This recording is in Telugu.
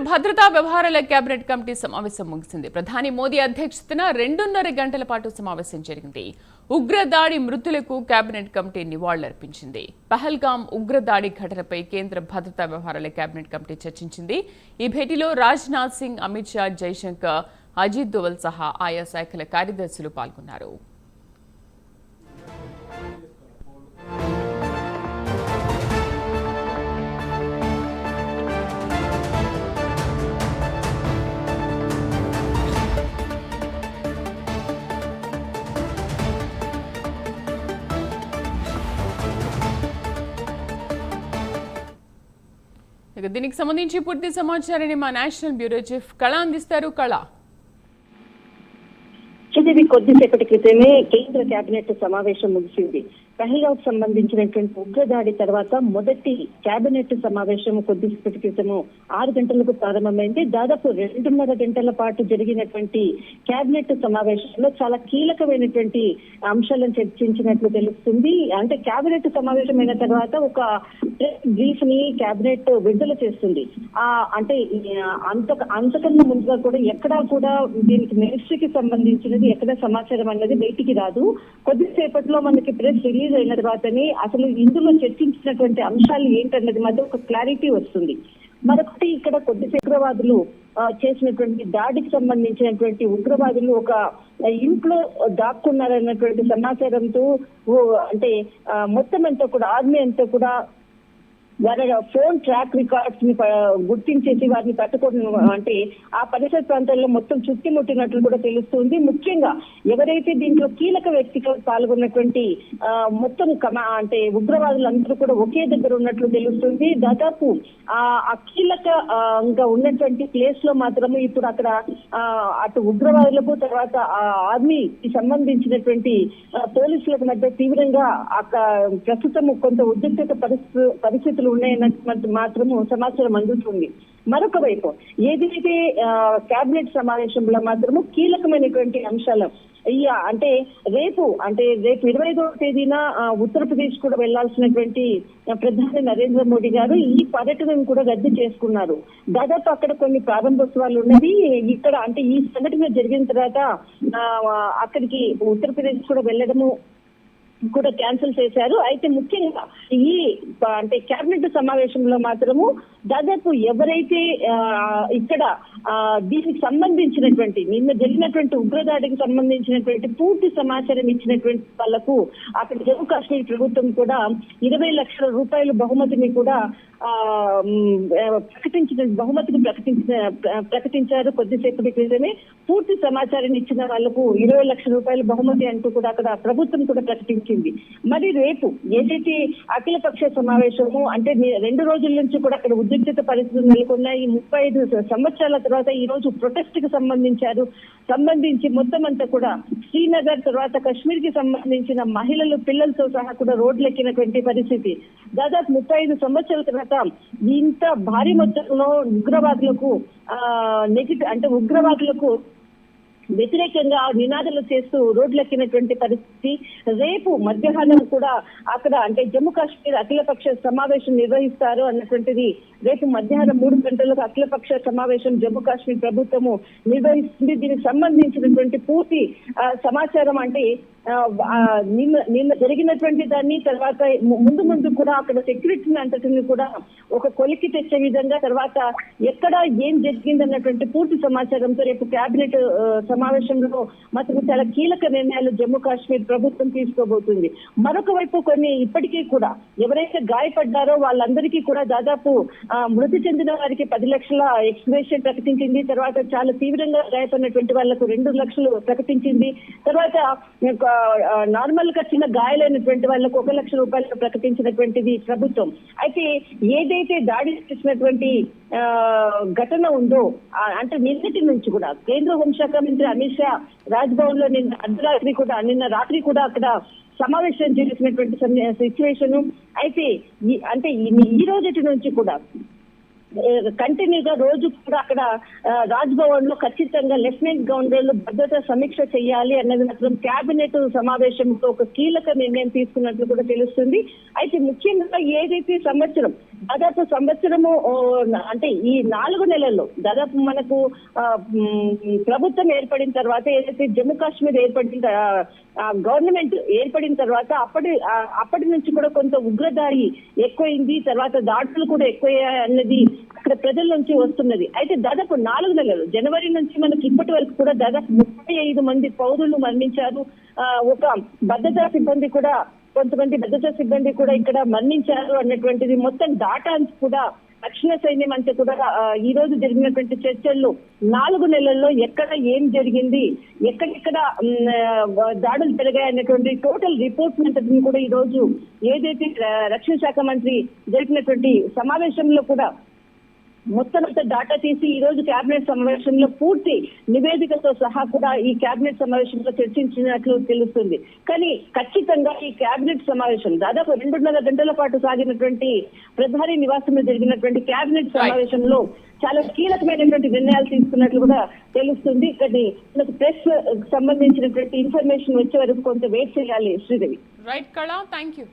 భద్రతా వ్యవహారాల కేబినెట్ కమిటీ సమావేశం ముగిసింది. ప్రధాని మోదీ అధ్యక్షతన 2.5 గంటల పాటు సమావేశం జరిగింది. ఉగ్రదాడి మృతులకు కేబినెట్ కమిటీ నివాళులర్పించింది. పహల్గాం ఉగ్రదాడి ఘటనపై కేంద్ర భద్రతా వ్యవహారాల కేబినెట్ కమిటీ చర్చించింది. ఈ భేటీలో రాజ్నాథ్ సింగ్, అమిత్ షా, జైశంకర్, అజిత్ దోవల్ సహా ఆయా శాఖల కార్యదర్శులు పాల్గొన్నారు. దీనికి సంబంధించి పూర్తి సమాచారాన్ని మా నేషనల్ బ్యూరో చీఫ్ కళ అందిస్తారు. కళ, కొద్దిసేపటి క్రితమే కేంద్ర కేబినెట్ సమావేశం ముగిసింది. పహల్గాంకు సంబంధించినటువంటి ఉగ్రదాడి తర్వాత మొదటి కేబినెట్ సమావేశం కొద్దిసేపటి క్రితము 6 గంటలకు ప్రారంభమైంది. దాదాపు 2.5 గంటల పాటు జరిగినటువంటి కేబినెట్ సమావేశంలో చాలా కీలకమైనటువంటి అంశాలను చర్చించినట్లు తెలుస్తుంది. అంటే కేబినెట్ సమావేశమైన తర్వాత ఒక బ్రీఫ్ ని కేబినెట్ విడుదల చేస్తుంది. అంటే అంతకన్నా ముందుగా కూడా ఎక్కడా కూడా దీనికి మినిస్ట్రీకి సంబంధించినది ఎక్కడ సమాచారం అన్నది బయటికి రాదు. కొద్దిసేపట్లో మనకి ప్రెస్ రిలీజ్ అయిన తర్వాతనే అసలు ఇందులో చర్చించినటువంటి అంశాలు ఏంటన్నది మధ్య ఒక క్లారిటీ వస్తుంది. మరొకటి, ఇక్కడ ఉగ్రవాదులు చేసినటువంటి దాడికి సంబంధించినటువంటి ఉగ్రవాదులు ఒక ఇంట్లో దాక్కున్నారన్నటువంటి సమాచారంతో అంటే మొత్తం అంతా కూడా ఆర్మీ అంతా కూడా వారి ఫోన్ ట్రాక్ రికార్డ్స్ ని గుర్తించేసి వారిని పట్టుకోవడం, అంటే ఆ పరిసర ప్రాంతాల్లో మొత్తం చుట్టుముట్టినట్లు కూడా తెలుస్తుంది. ముఖ్యంగా ఎవరైతే దీంట్లో కీలక వ్యక్తిగా పాల్గొన్నటువంటి మొత్తం అంటే ఉగ్రవాదులందరూ కూడా ఒకే దగ్గర ఉన్నట్లు తెలుస్తుంది. దాదాపు ఆ కీలకంగా ఉన్నటువంటి ప్లేస్ లో మాత్రమే ఇప్పుడు అక్కడ అటు ఉగ్రవాదులకు తర్వాత ఆర్మీకి సంబంధించినటువంటి పోలీసులకు మధ్య తీవ్రంగా ప్రస్తుతం కొంత ఉద్రిక్తత పరిస్థితులు ఉన్నాయన్నట్టు మాత్రము సమాచారం అందుతుంది. మరొక వైపు ఏదైతే కేబినెట్ సమావేశంలో మాత్రము కీలకమైనటువంటి అంశాలు అంటే రేపు 25వ తేదీన ఉత్తరప్రదేశ్ కూడా వెళ్లాల్సినటువంటి ప్రధాని నరేంద్ర మోడీ గారు ఈ పర్యటనను కూడా రద్దు చేసుకున్నారు. దాదాపు అక్కడ కొన్ని ప్రారంభోత్సవాలు ఉన్నది. ఇక్కడ అంటే ఈ సంఘటన జరిగిన తర్వాత అక్కడికి ఉత్తరప్రదేశ్ కూడా వెళ్లడము కూడా క్యాన్సిల్ చేశారు. అయితే ముఖ్యంగా ఈ అంటే కేబినెట్ సమావేశంలో మాత్రము దాదాపు ఎవరైతే ఇక్కడ దీనికి సంబంధించినటువంటి నిన్న జరిగినటువంటి ఉగ్రదాడికి సంబంధించినటువంటి పూర్తి సమాచారం ఇచ్చినటువంటి వాళ్లకు అక్కడ జమ్మూ కాశ్మీర్ ప్రభుత్వం కూడా 20 లక్షల రూపాయల బహుమతిని కూడా ప్రకటించారు. కొద్దిసేపటి క్రితమే పూర్తి సమాచారం ఇచ్చిన వాళ్లకు 20 లక్షల రూపాయల బహుమతి అంటూ కూడా అక్కడ ప్రభుత్వం కూడా ప్రకటించింది. మరి రేపు ఏదైతే అఖిలపక్ష సమావేశము అంటే 2 రోజుల నుంచి కూడా అక్కడ ఉద్రిక్తత పరిస్థితులు నెలకొన్నాయి. 35 సంవత్సరాల తర్వాత ఈ రోజు ప్రొటెస్ట్ కి సంబంధించి మొత్తం అంతా కూడా శ్రీనగర్ తర్వాత కశ్మీర్ కి సంబంధించిన మహిళలు పిల్లలతో సహా కూడా రోడ్లెక్కినటువంటి పరిస్థితి. దాదాపు 35 సంవత్సరాల తర్వాత ఇంత భారీ మొత్తంలో ఉగ్రవాదులకు ఉగ్రవాదులకు వ్యతిరేకంగా నినాదాలు చేస్తూ రోడ్లెక్కినటువంటి పరిస్థితి. రేపు మధ్యాహ్నం కూడా అక్కడ అంటే జమ్మూ కాశ్మీర్ అఖిలపక్ష సమావేశం నిర్వహిస్తారు అన్నటువంటిది. రేపు మధ్యాహ్నం 3 గంటలకు అఖిలపక్ష సమావేశం జమ్మూ కాశ్మీర్ ప్రభుత్వము నిర్వహిస్తుంది. దీనికి సంబంధించినటువంటి పూర్తి సమాచారం అంటే నిన్న జరిగినటువంటి దాన్ని తర్వాత ముందు కూడా అక్కడ సెక్యూరిటీని అంతటిని కూడా ఒక కొలికి తెచ్చే విధంగా తర్వాత ఎక్కడ ఏం జరిగింది అన్నటువంటి పూర్తి సమాచారంతో రేపు కేబినెట్ సమావేశంలో మాత్రం చాలా కీలక నిర్ణయాలు జమ్మూ కాశ్మీర్ ప్రభుత్వం తీసుకోబోతుంది. మరొక వైపు కొన్ని ఇప్పటికీ కూడా ఎవరైతే గాయపడ్డారో వాళ్ళందరికీ కూడా దాదాపు మృతి చెందిన వారికి 10 లక్షల ఎక్స్గ్రేషన్ ప్రకటించింది. తర్వాత చాలా తీవ్రంగా గాయపడినటువంటి వాళ్లకు 2 లక్షలు ప్రకటించింది. తర్వాత నార్మల్ గా చిన్న గాయాలైనటువంటి వాళ్ళకు 1 లక్ష రూపాయలు ప్రకటించినటువంటిది ప్రభుత్వం. అయితే ఏదైతే దాడి చేసినటువంటి ఘటన ఉందో అంటే నిన్నటి నుంచి కూడా కేంద్ర హోంశాఖ మంత్రి అమిత్ షా రాజ్భవన్ లో నిన్న రాత్రి కూడా అక్కడ సమావేశం చేసినటువంటి సిచ్యువేషన్. అయితే అంటే ఈ రోజటి నుంచి కూడా కంటిన్యూగా రోజు కూడా అక్కడ రాజ్ భవన్ లో ఖచ్చితంగా లెఫ్టినెంట్ గవర్నర్లు భద్రతా సమీక్ష చేయాలి అన్నది మాత్రం కేబినెట్ సమావేశంతో ఒక కీలక నిర్ణయం తీసుకున్నట్లు కూడా తెలుస్తుంది. అయితే ముఖ్యంగా ఏదైతే దాదాపు సంవత్సరము అంటే ఈ 4 నెలల్లో దాదాపు మనకు ప్రభుత్వం ఏర్పడిన తర్వాత ఏదైతే జమ్మూ కాశ్మీర్ గవర్నమెంట్ ఏర్పడిన తర్వాత అప్పటి నుంచి కూడా కొంత ఉగ్రదాడి ఎక్కువైంది, తర్వాత దాడులు కూడా ఎక్కువయ్యాయి అన్నది అక్కడ ప్రజల నుంచి వస్తున్నది. అయితే దాదాపు 4 నెలలు జనవరి నుంచి మనకి ఇప్పటి వరకు కూడా దాదాపు 35 మంది పౌరులు మరణించారు. ఒక కొంతమంది భద్రతా సిబ్బంది కూడా ఇక్కడ మరణించారు అన్నటువంటిది మొత్తం డాటా కూడా రక్షణ సైన్యం అంతా కూడా ఈ రోజు జరిగినటువంటి చర్చల్లో 4 నెలల్లో ఎక్కడ ఏం జరిగింది, ఎక్కడెక్కడ దాడులు జరిగాయి అన్నటువంటి టోటల్ రిపోర్ట్ అంతటిని కూడా ఈ రోజు ఏదైతే రక్షణ శాఖ మంత్రి జరిపినటువంటి సమావేశంలో కూడా మొత్తం అంతా డాటా తీసి ఈ రోజు కేబినెట్ సమావేశంలో పూర్తి నివేదికతో సహా కూడా ఈ కేబినెట్ సమావేశంలో చర్చించినట్లు తెలుస్తుంది. కానీ ఖచ్చితంగా ఈ కేబినెట్ సమావేశం దాదాపు 2.5 గంటల పాటు సాగినటువంటి ప్రధాని నివాసంలో జరిగినటువంటి కేబినెట్ సమావేశంలో చాలా కీలకమైనటువంటి నిర్ణయాలు తీసుకున్నట్లు కూడా తెలుస్తుంది. కానీ మనకు ప్రెస్ సంబంధించినటువంటి ఇన్ఫర్మేషన్ వచ్చే వరకు కొంత వెయిట్ చేయాలి. శ్రీదేవి. రైట్ కళ, థ్యాంక్ యూ.